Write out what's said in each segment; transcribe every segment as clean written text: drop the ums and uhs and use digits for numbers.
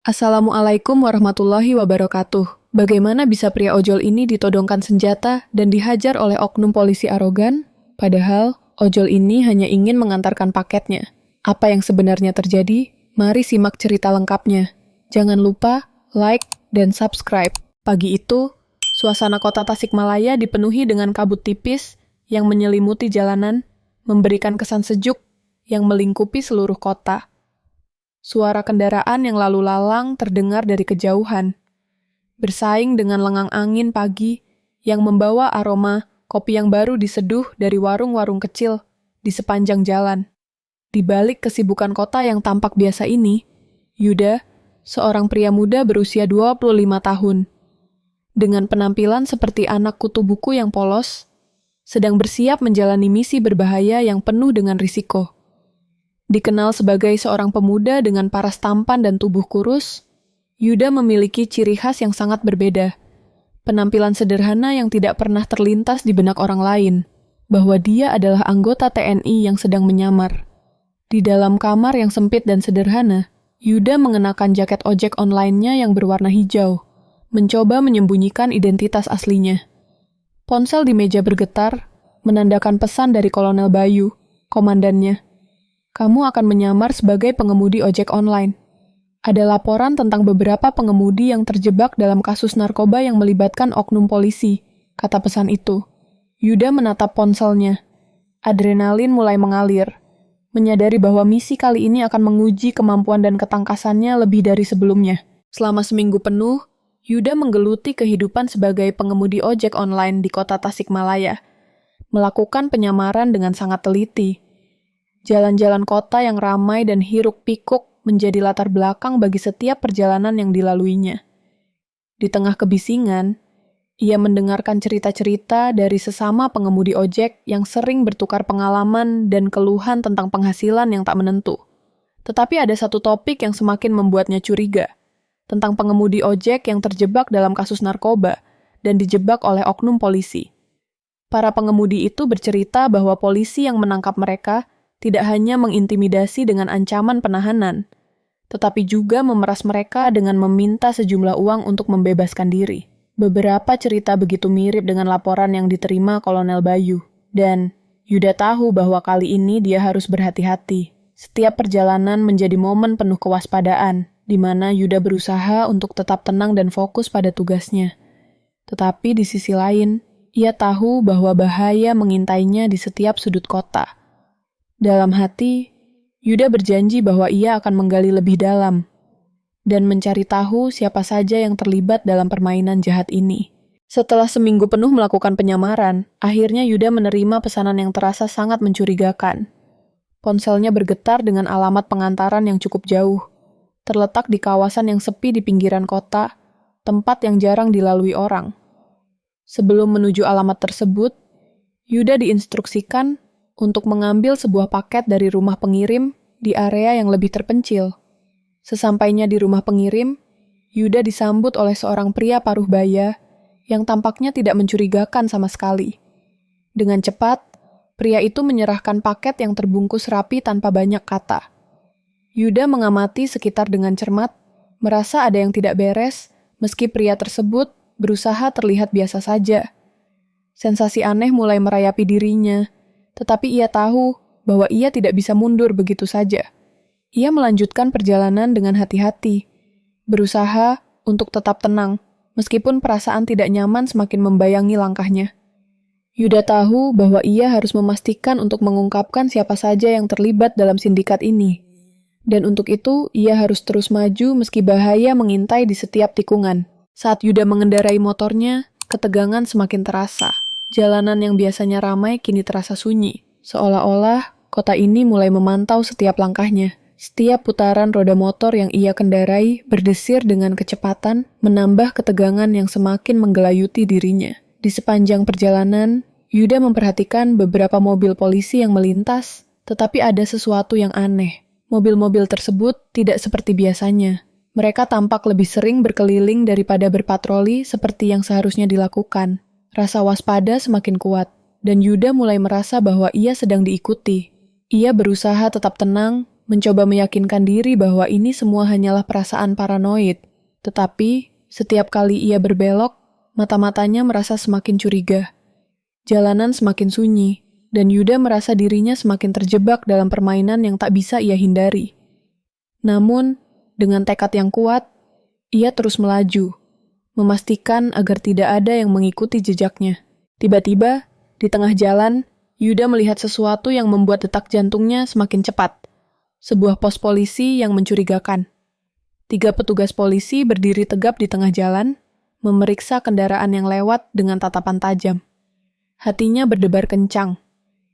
Assalamualaikum warahmatullahi wabarakatuh. Bagaimana bisa pria ojol ini ditodongkan senjata dan dihajar oleh oknum polisi arogan? Padahal, ojol ini hanya ingin mengantarkan paketnya. Apa yang sebenarnya terjadi? Mari simak cerita lengkapnya. Jangan lupa like dan subscribe. Pagi itu, suasana kota Tasikmalaya dipenuhi dengan kabut tipis yang menyelimuti jalanan, memberikan kesan sejuk yang melingkupi seluruh kota. Suara kendaraan yang lalu lalang terdengar dari kejauhan, bersaing dengan lengang angin pagi yang membawa aroma kopi yang baru diseduh dari warung-warung kecil di sepanjang jalan. Di balik kesibukan kota yang tampak biasa ini, Yuda, seorang pria muda berusia 25 tahun, dengan penampilan seperti anak kutu buku yang polos, sedang bersiap menjalani misi berbahaya yang penuh dengan risiko. Dikenal sebagai seorang pemuda dengan paras tampan dan tubuh kurus, Yuda memiliki ciri khas yang sangat berbeda. Penampilan sederhana yang tidak pernah terlintas di benak orang lain, bahwa dia adalah anggota TNI yang sedang menyamar. Di dalam kamar yang sempit dan sederhana, Yuda mengenakan jaket ojek online-nya yang berwarna hijau, mencoba menyembunyikan identitas aslinya. Ponsel di meja bergetar, menandakan pesan dari Kolonel Bayu, komandannya. Kamu akan menyamar sebagai pengemudi ojek online. Ada laporan tentang beberapa pengemudi yang terjebak dalam kasus narkoba yang melibatkan oknum polisi, kata pesan itu. Yuda menatap ponselnya. Adrenalin mulai mengalir, menyadari bahwa misi kali ini akan menguji kemampuan dan ketangkasannya lebih dari sebelumnya. Selama seminggu penuh, Yuda menggeluti kehidupan sebagai pengemudi ojek online di kota Tasikmalaya, melakukan penyamaran dengan sangat teliti. Jalan-jalan kota yang ramai dan hiruk-pikuk menjadi latar belakang bagi setiap perjalanan yang dilaluinya. Di tengah kebisingan, ia mendengarkan cerita-cerita dari sesama pengemudi ojek yang sering bertukar pengalaman dan keluhan tentang penghasilan yang tak menentu. Tetapi ada satu topik yang semakin membuatnya curiga, tentang pengemudi ojek yang terjebak dalam kasus narkoba dan dijebak oleh oknum polisi. Para pengemudi itu bercerita bahwa polisi yang menangkap mereka tidak hanya mengintimidasi dengan ancaman penahanan, tetapi juga memeras mereka dengan meminta sejumlah uang untuk membebaskan diri. Beberapa cerita begitu mirip dengan laporan yang diterima Kolonel Bayu, dan Yuda tahu bahwa kali ini dia harus berhati-hati. Setiap perjalanan menjadi momen penuh kewaspadaan, di mana Yuda berusaha untuk tetap tenang dan fokus pada tugasnya. Tetapi di sisi lain, ia tahu bahwa bahaya mengintainya di setiap sudut kota. Dalam hati, Yuda berjanji bahwa ia akan menggali lebih dalam dan mencari tahu siapa saja yang terlibat dalam permainan jahat ini. Setelah seminggu penuh melakukan penyamaran, akhirnya Yuda menerima pesanan yang terasa sangat mencurigakan. Ponselnya bergetar dengan alamat pengantaran yang cukup jauh, terletak di kawasan yang sepi di pinggiran kota, tempat yang jarang dilalui orang. Sebelum menuju alamat tersebut, Yuda diinstruksikan untuk mengambil sebuah paket dari rumah pengirim di area yang lebih terpencil. Sesampainya di rumah pengirim, Yuda disambut oleh seorang pria paruh baya yang tampaknya tidak mencurigakan sama sekali. Dengan cepat, pria itu menyerahkan paket yang terbungkus rapi tanpa banyak kata. Yuda mengamati sekitar dengan cermat, merasa ada yang tidak beres, meski pria tersebut berusaha terlihat biasa saja. Sensasi aneh mulai merayapi dirinya, tetapi ia tahu bahwa ia tidak bisa mundur begitu saja. Ia melanjutkan perjalanan dengan hati-hati, berusaha untuk tetap tenang, meskipun perasaan tidak nyaman semakin membayangi langkahnya. Yuda tahu bahwa ia harus memastikan untuk mengungkapkan siapa saja yang terlibat dalam sindikat ini. Dan untuk itu, ia harus terus maju meski bahaya mengintai di setiap tikungan. Saat Yuda mengendarai motornya, ketegangan semakin terasa. Jalanan yang biasanya ramai kini terasa sunyi, seolah-olah kota ini mulai memantau setiap langkahnya. Setiap putaran roda motor yang ia kendarai berdesir dengan kecepatan, menambah ketegangan yang semakin menggelayuti dirinya. Di sepanjang perjalanan, Yuda memperhatikan beberapa mobil polisi yang melintas, tetapi ada sesuatu yang aneh. Mobil-mobil tersebut tidak seperti biasanya. Mereka tampak lebih sering berkeliling daripada berpatroli seperti yang seharusnya dilakukan. Rasa waspada semakin kuat, dan Yuda mulai merasa bahwa ia sedang diikuti. Ia berusaha tetap tenang, mencoba meyakinkan diri bahwa ini semua hanyalah perasaan paranoid. Tetapi, setiap kali ia berbelok, mata-matanya merasa semakin curiga. Jalanan semakin sunyi, dan Yuda merasa dirinya semakin terjebak dalam permainan yang tak bisa ia hindari. Namun, dengan tekad yang kuat, ia terus melaju, memastikan agar tidak ada yang mengikuti jejaknya. Tiba-tiba, di tengah jalan, Yuda melihat sesuatu yang membuat detak jantungnya semakin cepat. Sebuah pos polisi yang mencurigakan. 3 petugas polisi berdiri tegap di tengah jalan, memeriksa kendaraan yang lewat dengan tatapan tajam. Hatinya berdebar kencang.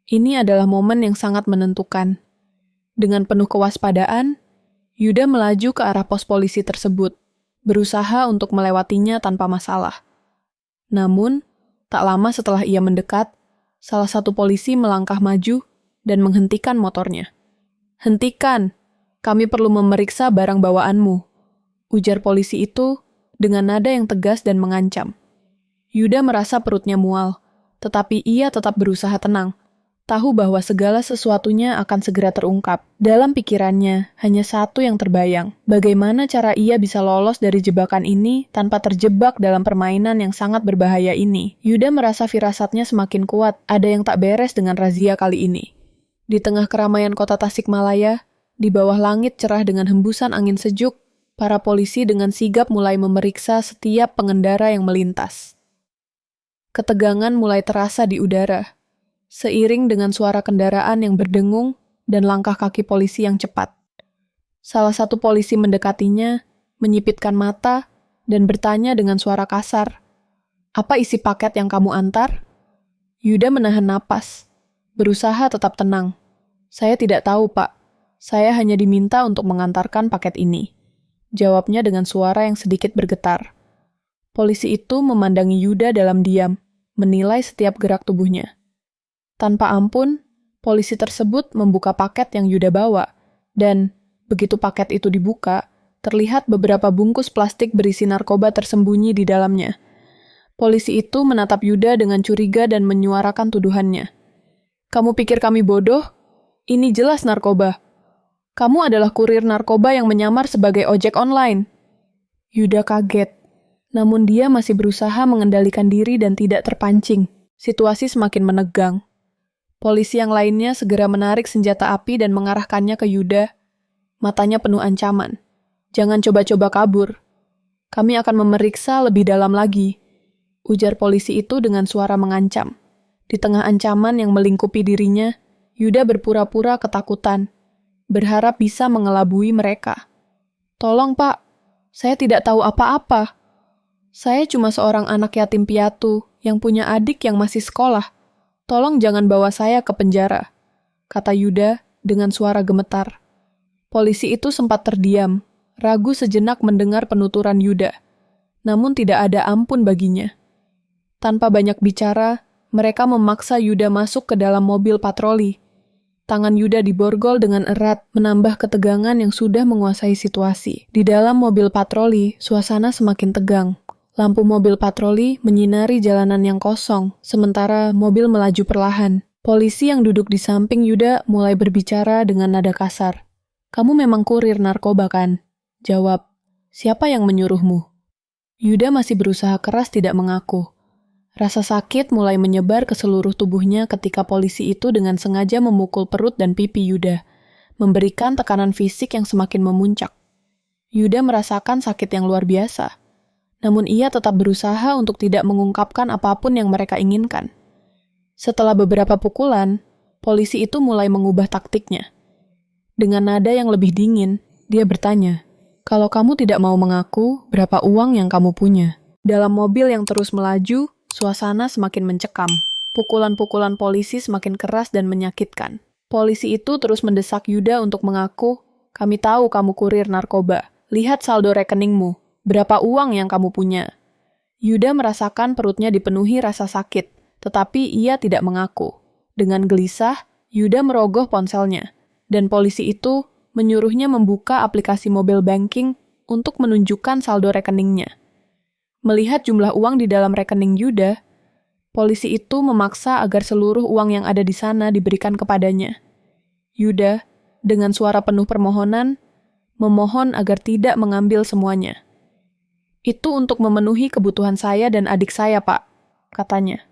Ini adalah momen yang sangat menentukan. Dengan penuh kewaspadaan, Yuda melaju ke arah pos polisi tersebut, berusaha untuk melewatinya tanpa masalah. Namun, tak lama setelah ia mendekat, salah satu polisi melangkah maju dan menghentikan motornya. "Hentikan, kami perlu memeriksa barang bawaanmu," ujar polisi itu dengan nada yang tegas dan mengancam. Yuda merasa perutnya mual, tetapi ia tetap berusaha tenang, tahu bahwa segala sesuatunya akan segera terungkap. Dalam pikirannya, hanya satu yang terbayang, bagaimana cara ia bisa lolos dari jebakan ini tanpa terjebak dalam permainan yang sangat berbahaya ini. Yuda merasa firasatnya semakin kuat, ada yang tak beres dengan razia kali ini. Di tengah keramaian kota Tasikmalaya, di bawah langit cerah dengan hembusan angin sejuk, para polisi dengan sigap mulai memeriksa setiap pengendara yang melintas. Ketegangan mulai terasa di udara, seiring dengan suara kendaraan yang berdengung dan langkah kaki polisi yang cepat. Salah satu polisi mendekatinya, menyipitkan mata, dan bertanya dengan suara kasar, "Apa isi paket yang kamu antar?" Yuda menahan napas, berusaha tetap tenang. "Saya tidak tahu, Pak. Saya hanya diminta untuk mengantarkan paket ini," jawabnya dengan suara yang sedikit bergetar. Polisi itu memandangi Yuda dalam diam, menilai setiap gerak tubuhnya. Tanpa ampun, polisi tersebut membuka paket yang Yuda bawa, dan begitu paket itu dibuka, terlihat beberapa bungkus plastik berisi narkoba tersembunyi di dalamnya. Polisi itu menatap Yuda dengan curiga dan menyuarakan tuduhannya. "Kamu pikir kami bodoh? Ini jelas narkoba. Kamu adalah kurir narkoba yang menyamar sebagai ojek online." Yuda kaget, namun dia masih berusaha mengendalikan diri dan tidak terpancing. Situasi semakin menegang. Polisi yang lainnya segera menarik senjata api dan mengarahkannya ke Yuda. Matanya penuh ancaman. "Jangan coba-coba kabur. Kami akan memeriksa lebih dalam lagi," ujar polisi itu dengan suara mengancam. Di tengah ancaman yang melingkupi dirinya, Yuda berpura-pura ketakutan, berharap bisa mengelabui mereka. "Tolong, Pak. Saya tidak tahu apa-apa. Saya cuma seorang anak yatim piatu yang punya adik yang masih sekolah. Tolong jangan bawa saya ke penjara," kata Yuda dengan suara gemetar. Polisi itu sempat terdiam, ragu sejenak mendengar penuturan Yuda. Namun tidak ada ampun baginya. Tanpa banyak bicara, mereka memaksa Yuda masuk ke dalam mobil patroli. Tangan Yuda diborgol dengan erat, menambah ketegangan yang sudah menguasai situasi. Di dalam mobil patroli, suasana semakin tegang. Lampu mobil patroli menyinari jalanan yang kosong, sementara mobil melaju perlahan. Polisi yang duduk di samping Yuda mulai berbicara dengan nada kasar. "Kamu memang kurir narkoba, kan?" Jawab, "Siapa yang menyuruhmu?" Yuda masih berusaha keras tidak mengaku. Rasa sakit mulai menyebar ke seluruh tubuhnya ketika polisi itu dengan sengaja memukul perut dan pipi Yuda, memberikan tekanan fisik yang semakin memuncak. Yuda merasakan sakit yang luar biasa. Namun ia tetap berusaha untuk tidak mengungkapkan apapun yang mereka inginkan. Setelah beberapa pukulan, polisi itu mulai mengubah taktiknya. Dengan nada yang lebih dingin, dia bertanya, "Kalau kamu tidak mau mengaku, berapa uang yang kamu punya?" Dalam mobil yang terus melaju, suasana semakin mencekam. Pukulan-pukulan polisi semakin keras dan menyakitkan. Polisi itu terus mendesak Yuda untuk mengaku, "Kami tahu kamu kurir narkoba. Lihat saldo rekeningmu. Berapa uang yang kamu punya?" Yuda merasakan perutnya dipenuhi rasa sakit, tetapi ia tidak mengaku. Dengan gelisah, Yuda merogoh ponselnya, dan polisi itu menyuruhnya membuka aplikasi mobile banking untuk menunjukkan saldo rekeningnya. Melihat jumlah uang di dalam rekening Yuda, polisi itu memaksa agar seluruh uang yang ada di sana diberikan kepadanya. Yuda, dengan suara penuh permohonan, memohon agar tidak mengambil semuanya. Itu untuk memenuhi kebutuhan saya dan adik saya, Pak, katanya.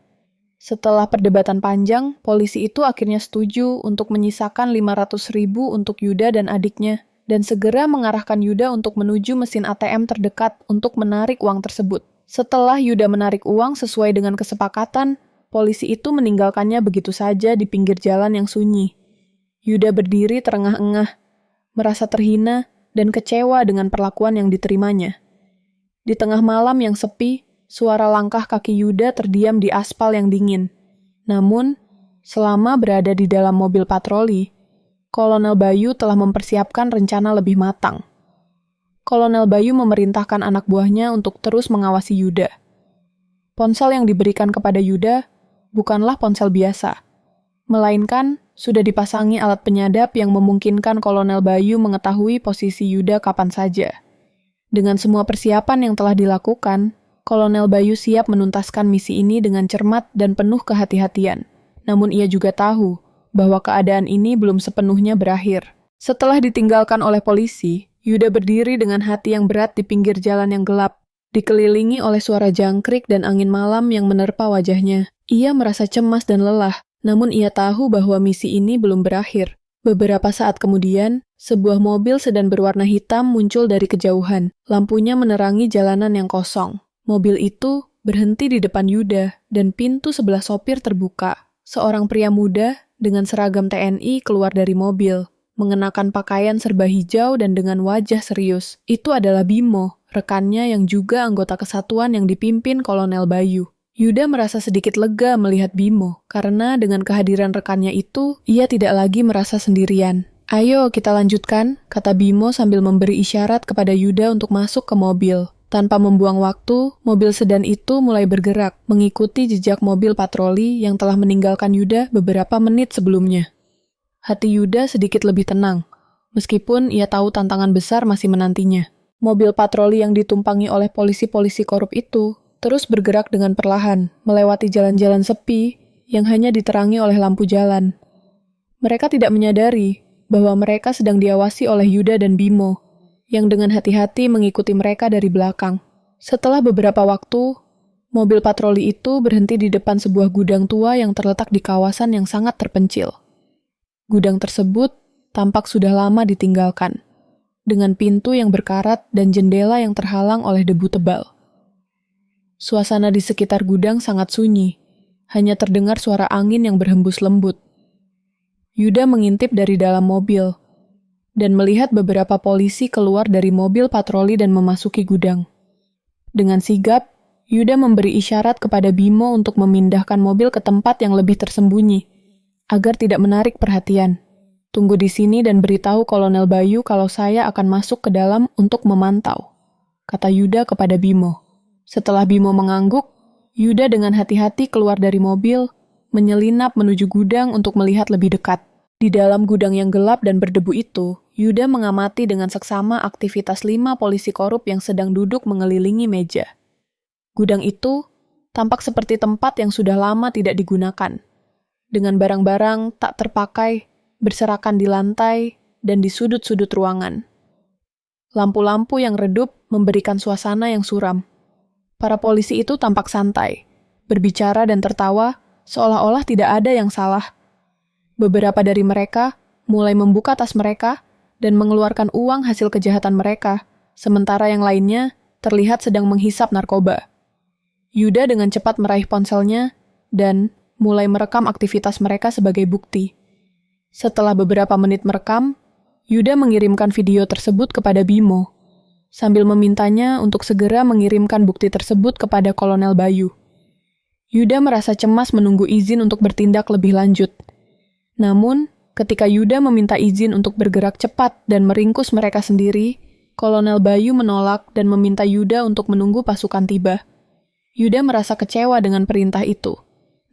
Setelah perdebatan panjang, polisi itu akhirnya setuju untuk menyisakan 500.000 untuk Yuda dan adiknya, dan segera mengarahkan Yuda untuk menuju mesin ATM terdekat untuk menarik uang tersebut. Setelah Yuda menarik uang sesuai dengan kesepakatan, polisi itu meninggalkannya begitu saja di pinggir jalan yang sunyi. Yuda berdiri terengah-engah, merasa terhina dan kecewa dengan perlakuan yang diterimanya. Di tengah malam yang sepi, suara langkah kaki Yuda terdiam di aspal yang dingin. Namun, selama berada di dalam mobil patroli, Kolonel Bayu telah mempersiapkan rencana lebih matang. Kolonel Bayu memerintahkan anak buahnya untuk terus mengawasi Yuda. Ponsel yang diberikan kepada Yuda bukanlah ponsel biasa, melainkan sudah dipasangi alat penyadap yang memungkinkan Kolonel Bayu mengetahui posisi Yuda kapan saja. Dengan semua persiapan yang telah dilakukan, Kolonel Bayu siap menuntaskan misi ini dengan cermat dan penuh kehati-hatian. Namun ia juga tahu bahwa keadaan ini belum sepenuhnya berakhir. Setelah ditinggalkan oleh polisi, Yuda berdiri dengan hati yang berat di pinggir jalan yang gelap, dikelilingi oleh suara jangkrik dan angin malam yang menerpa wajahnya. Ia merasa cemas dan lelah, namun ia tahu bahwa misi ini belum berakhir. Beberapa saat kemudian, sebuah mobil sedan berwarna hitam muncul dari kejauhan. Lampunya menerangi jalanan yang kosong. Mobil itu berhenti di depan Yuda, dan pintu sebelah sopir terbuka. Seorang pria muda dengan seragam TNI keluar dari mobil, mengenakan pakaian serba hijau dan dengan wajah serius. Itu adalah Bimo, rekannya yang juga anggota kesatuan yang dipimpin Kolonel Bayu. Yuda merasa sedikit lega melihat Bimo, karena dengan kehadiran rekannya itu, ia tidak lagi merasa sendirian. "Ayo kita lanjutkan," kata Bimo sambil memberi isyarat kepada Yuda untuk masuk ke mobil. Tanpa membuang waktu, mobil sedan itu mulai bergerak, mengikuti jejak mobil patroli yang telah meninggalkan Yuda beberapa menit sebelumnya. Hati Yuda sedikit lebih tenang, meskipun ia tahu tantangan besar masih menantinya. Mobil patroli yang ditumpangi oleh polisi-polisi korup itu terus bergerak dengan perlahan, melewati jalan-jalan sepi yang hanya diterangi oleh lampu jalan. Mereka tidak menyadari bahwa mereka sedang diawasi oleh Yuda dan Bimo, yang dengan hati-hati mengikuti mereka dari belakang. Setelah beberapa waktu, mobil patroli itu berhenti di depan sebuah gudang tua yang terletak di kawasan yang sangat terpencil. Gudang tersebut tampak sudah lama ditinggalkan, dengan pintu yang berkarat dan jendela yang terhalang oleh debu tebal. Suasana di sekitar gudang sangat sunyi, hanya terdengar suara angin yang berhembus lembut. Yuda mengintip dari dalam mobil, dan melihat beberapa polisi keluar dari mobil patroli dan memasuki gudang. Dengan sigap, Yuda memberi isyarat kepada Bimo untuk memindahkan mobil ke tempat yang lebih tersembunyi, agar tidak menarik perhatian. "Tunggu di sini dan beritahu Kolonel Bayu kalau saya akan masuk ke dalam untuk memantau," kata Yuda kepada Bimo. Setelah Bimo mengangguk, Yuda dengan hati-hati keluar dari mobil, menyelinap menuju gudang untuk melihat lebih dekat. Di dalam gudang yang gelap dan berdebu itu, Yuda mengamati dengan seksama aktivitas 5 polisi korup yang sedang duduk mengelilingi meja. Gudang itu tampak seperti tempat yang sudah lama tidak digunakan, dengan barang-barang tak terpakai berserakan di lantai dan di sudut-sudut ruangan. Lampu-lampu yang redup memberikan suasana yang suram. Para polisi itu tampak santai, berbicara dan tertawa seolah-olah tidak ada yang salah. Beberapa dari mereka mulai membuka tas mereka dan mengeluarkan uang hasil kejahatan mereka, sementara yang lainnya terlihat sedang menghisap narkoba. Yuda dengan cepat meraih ponselnya dan mulai merekam aktivitas mereka sebagai bukti. Setelah beberapa menit merekam, Yuda mengirimkan video tersebut kepada Bimo, sambil memintanya untuk segera mengirimkan bukti tersebut kepada Kolonel Bayu. Yuda merasa cemas menunggu izin untuk bertindak lebih lanjut. Namun, ketika Yuda meminta izin untuk bergerak cepat dan meringkus mereka sendiri, Kolonel Bayu menolak dan meminta Yuda untuk menunggu pasukan tiba. Yuda merasa kecewa dengan perintah itu.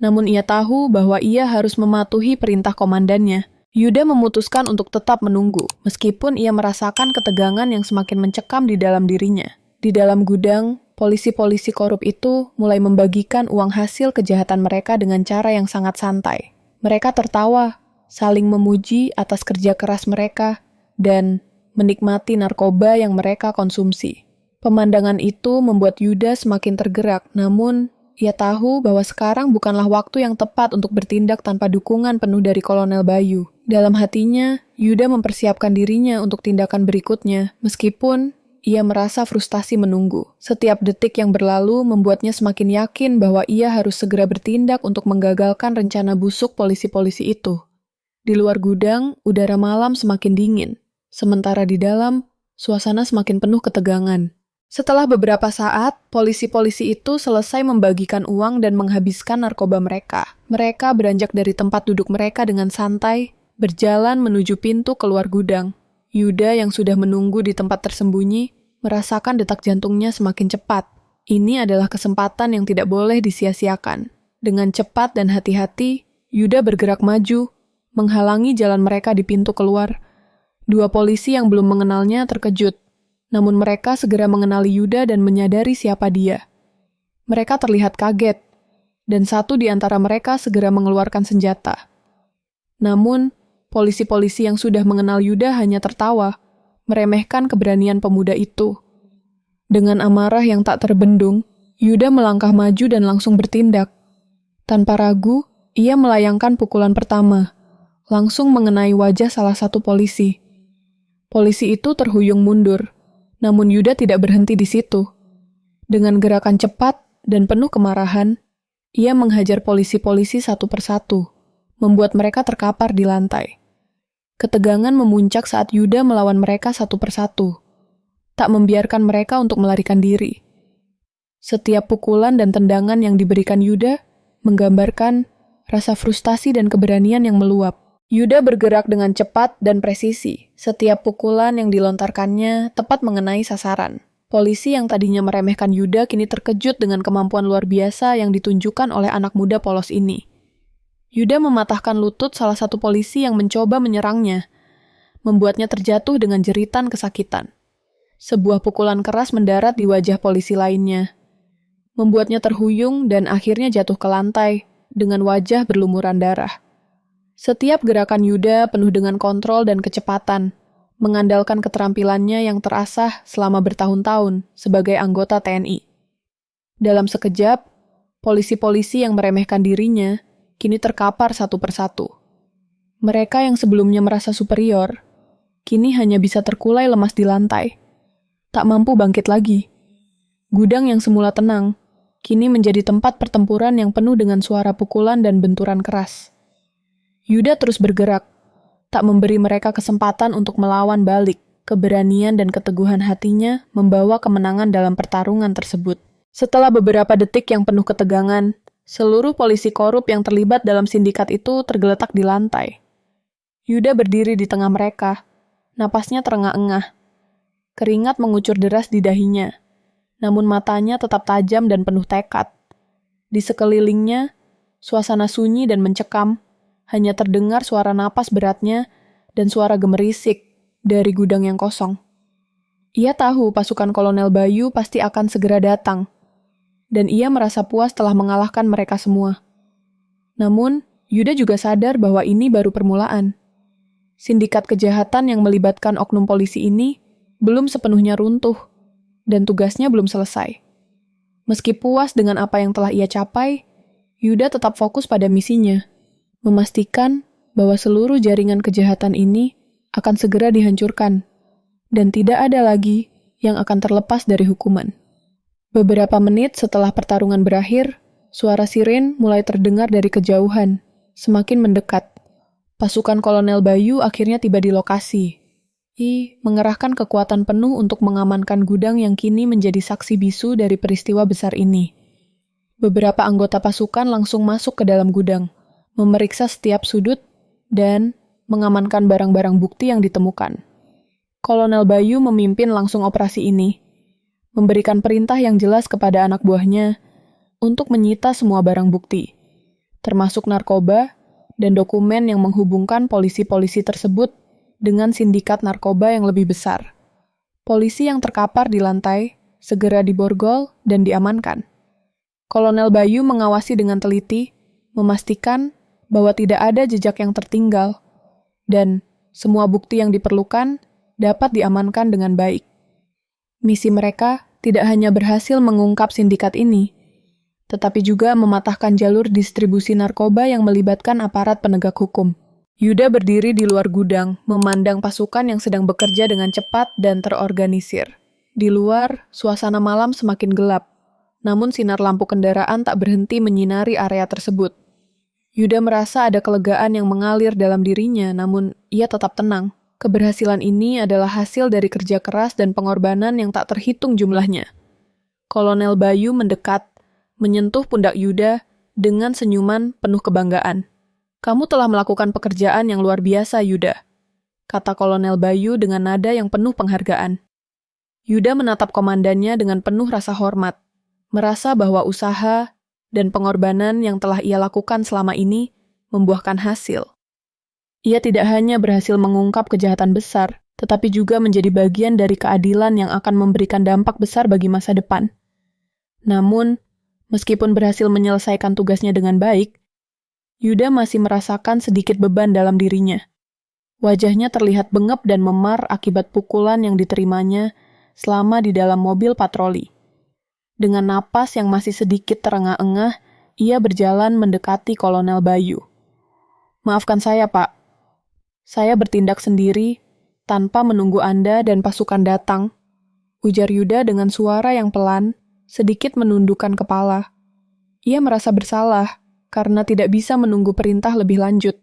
Namun ia tahu bahwa ia harus mematuhi perintah komandannya. Yuda memutuskan untuk tetap menunggu, meskipun ia merasakan ketegangan yang semakin mencekam di dalam dirinya. Di dalam gudang, polisi-polisi korup itu mulai membagikan uang hasil kejahatan mereka dengan cara yang sangat santai. Mereka tertawa saling memuji atas kerja keras mereka, dan menikmati narkoba yang mereka konsumsi. Pemandangan itu membuat Yuda semakin tergerak, namun ia tahu bahwa sekarang bukanlah waktu yang tepat untuk bertindak tanpa dukungan penuh dari Kolonel Bayu. Dalam hatinya, Yuda mempersiapkan dirinya untuk tindakan berikutnya, meskipun ia merasa frustasi menunggu. Setiap detik yang berlalu membuatnya semakin yakin bahwa ia harus segera bertindak untuk menggagalkan rencana busuk polisi-polisi itu. Di luar gudang, udara malam semakin dingin. Sementara di dalam, suasana semakin penuh ketegangan. Setelah beberapa saat, polisi-polisi itu selesai membagikan uang dan menghabiskan narkoba mereka. Mereka beranjak dari tempat duduk mereka dengan santai, berjalan menuju pintu keluar gudang. Yuda yang sudah menunggu di tempat tersembunyi, merasakan detak jantungnya semakin cepat. Ini adalah kesempatan yang tidak boleh disia-siakan. Dengan cepat dan hati-hati, Yuda bergerak maju, menghalangi jalan mereka di pintu keluar. Dua polisi yang belum mengenalnya terkejut, namun mereka segera mengenali Yuda dan menyadari siapa dia. Mereka terlihat kaget, dan satu di antara mereka segera mengeluarkan senjata. Namun, polisi-polisi yang sudah mengenal Yuda hanya tertawa, meremehkan keberanian pemuda itu. Dengan amarah yang tak terbendung, Yuda melangkah maju dan langsung bertindak. Tanpa ragu, ia melayangkan pukulan pertama, langsung mengenai wajah salah satu polisi. Polisi itu terhuyung mundur, namun Yuda tidak berhenti di situ. Dengan gerakan cepat dan penuh kemarahan, ia menghajar polisi-polisi satu persatu, membuat mereka terkapar di lantai. Ketegangan memuncak saat Yuda melawan mereka satu persatu, tak membiarkan mereka untuk melarikan diri. Setiap pukulan dan tendangan yang diberikan Yuda menggambarkan rasa frustasi dan keberanian yang meluap. Yuda bergerak dengan cepat dan presisi. Setiap pukulan yang dilontarkannya tepat mengenai sasaran. Polisi yang tadinya meremehkan Yuda kini terkejut dengan kemampuan luar biasa yang ditunjukkan oleh anak muda polos ini. Yuda mematahkan lutut salah satu polisi yang mencoba menyerangnya, membuatnya terjatuh dengan jeritan kesakitan. Sebuah pukulan keras mendarat di wajah polisi lainnya, membuatnya terhuyung dan akhirnya jatuh ke lantai dengan wajah berlumuran darah. Setiap gerakan Yuda penuh dengan kontrol dan kecepatan, mengandalkan keterampilannya yang terasah selama bertahun-tahun sebagai anggota TNI. Dalam sekejap, polisi-polisi yang meremehkan dirinya kini terkapar satu persatu. Mereka yang sebelumnya merasa superior, kini hanya bisa terkulai lemas di lantai. Tak mampu bangkit lagi. Gudang yang semula tenang, kini menjadi tempat pertempuran yang penuh dengan suara pukulan dan benturan keras. Yuda terus bergerak, tak memberi mereka kesempatan untuk melawan balik. Keberanian dan keteguhan hatinya membawa kemenangan dalam pertarungan tersebut. Setelah beberapa detik yang penuh ketegangan, seluruh polisi korup yang terlibat dalam sindikat itu tergeletak di lantai. Yuda berdiri di tengah mereka, napasnya terengah-engah. Keringat mengucur deras di dahinya, namun matanya tetap tajam dan penuh tekad. Di sekelilingnya, suasana sunyi dan mencekam, hanya terdengar suara napas beratnya dan suara gemerisik dari gudang yang kosong. Ia tahu pasukan Kolonel Bayu pasti akan segera datang, dan ia merasa puas telah mengalahkan mereka semua. Namun, Yuda juga sadar bahwa ini baru permulaan. Sindikat kejahatan yang melibatkan oknum polisi ini belum sepenuhnya runtuh, dan tugasnya belum selesai. Meski puas dengan apa yang telah ia capai, Yuda tetap fokus pada misinya, memastikan bahwa seluruh jaringan kejahatan ini akan segera dihancurkan, dan tidak ada lagi yang akan terlepas dari hukuman. Beberapa menit setelah pertarungan berakhir, suara siren mulai terdengar dari kejauhan, semakin mendekat. Pasukan Kolonel Bayu akhirnya tiba di lokasi. Mengerahkan kekuatan penuh untuk mengamankan gudang yang kini menjadi saksi bisu dari peristiwa besar ini. Beberapa anggota pasukan langsung masuk ke dalam gudang, memeriksa setiap sudut, dan mengamankan barang-barang bukti yang ditemukan. Kolonel Bayu memimpin langsung operasi ini, memberikan perintah yang jelas kepada anak buahnya untuk menyita semua barang bukti, termasuk narkoba dan dokumen yang menghubungkan polisi-polisi tersebut dengan sindikat narkoba yang lebih besar. Polisi yang terkapar di lantai segera diborgol dan diamankan. Kolonel Bayu mengawasi dengan teliti, memastikan bahwa tidak ada jejak yang tertinggal, dan semua bukti yang diperlukan dapat diamankan dengan baik. Misi mereka tidak hanya berhasil mengungkap sindikat ini, tetapi juga mematahkan jalur distribusi narkoba yang melibatkan aparat penegak hukum. Yuda berdiri di luar gudang, memandang pasukan yang sedang bekerja dengan cepat dan terorganisir. Di luar, suasana malam semakin gelap, namun sinar lampu kendaraan tak berhenti menyinari area tersebut. Yuda merasa ada kelegaan yang mengalir dalam dirinya, namun ia tetap tenang. Keberhasilan ini adalah hasil dari kerja keras dan pengorbanan yang tak terhitung jumlahnya. Kolonel Bayu mendekat, menyentuh pundak Yuda dengan senyuman penuh kebanggaan. "Kamu telah melakukan pekerjaan yang luar biasa, Yuda," kata Kolonel Bayu dengan nada yang penuh penghargaan. Yuda menatap komandannya dengan penuh rasa hormat, merasa bahwa usaha dan pengorbanan yang telah ia lakukan selama ini membuahkan hasil. Ia tidak hanya berhasil mengungkap kejahatan besar, tetapi juga menjadi bagian dari keadilan yang akan memberikan dampak besar bagi masa depan. Namun, meskipun berhasil menyelesaikan tugasnya dengan baik, Yuda masih merasakan sedikit beban dalam dirinya. Wajahnya terlihat bengap dan memar akibat pukulan yang diterimanya selama di dalam mobil patroli. Dengan napas yang masih sedikit terengah-engah, ia berjalan mendekati Kolonel Bayu. "Maafkan saya, Pak. Saya bertindak sendiri tanpa menunggu Anda dan pasukan datang," ujar Yuda dengan suara yang pelan, sedikit menundukkan kepala. Ia merasa bersalah karena tidak bisa menunggu perintah lebih lanjut.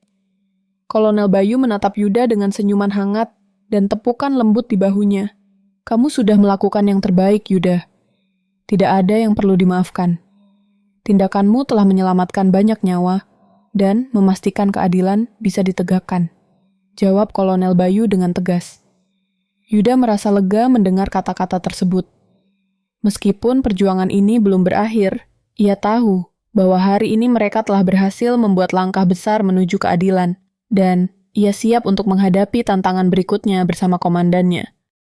Kolonel Bayu menatap Yuda dengan senyuman hangat dan tepukan lembut di bahunya. "Kamu sudah melakukan yang terbaik, Yuda. Tidak ada yang perlu dimaafkan. Tindakanmu telah menyelamatkan banyak nyawa dan memastikan keadilan bisa ditegakkan," jawab Kolonel Bayu dengan tegas. Yuda merasa lega mendengar kata-kata tersebut. Meskipun perjuangan ini belum berakhir, ia tahu bahwa hari ini mereka telah berhasil membuat langkah besar menuju keadilan, dan ia siap untuk menghadapi tantangan berikutnya bersama komandannya.